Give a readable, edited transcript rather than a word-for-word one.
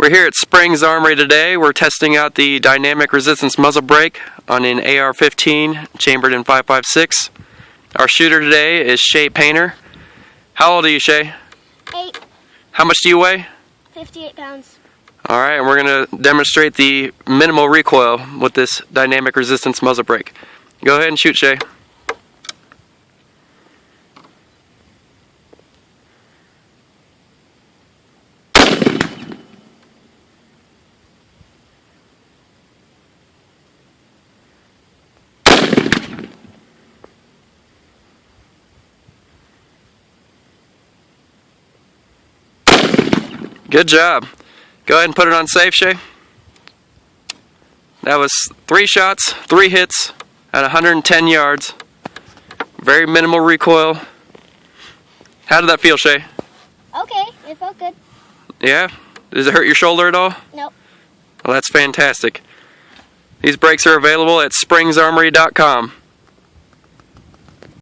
We're here at Springs Armory today. We're testing out the dynamic resistance muzzle brake on an AR-15 chambered in 5.56. Our shooter today is Shay Painter. How old are you, Shay? 8. How much do you weigh? 58 pounds. Alright, and we're going to demonstrate the minimal recoil with this dynamic resistance muzzle brake. Go ahead and shoot, Shay. Good job. Go ahead and put it on safe, Shay. That was 3 shots, 3 hits at 110 yards. Very minimal recoil. How did that feel, Shay? Okay, it felt good. Yeah? Does it hurt your shoulder at all? Nope. Well, that's fantastic. These brakes are available at springsarmory.com.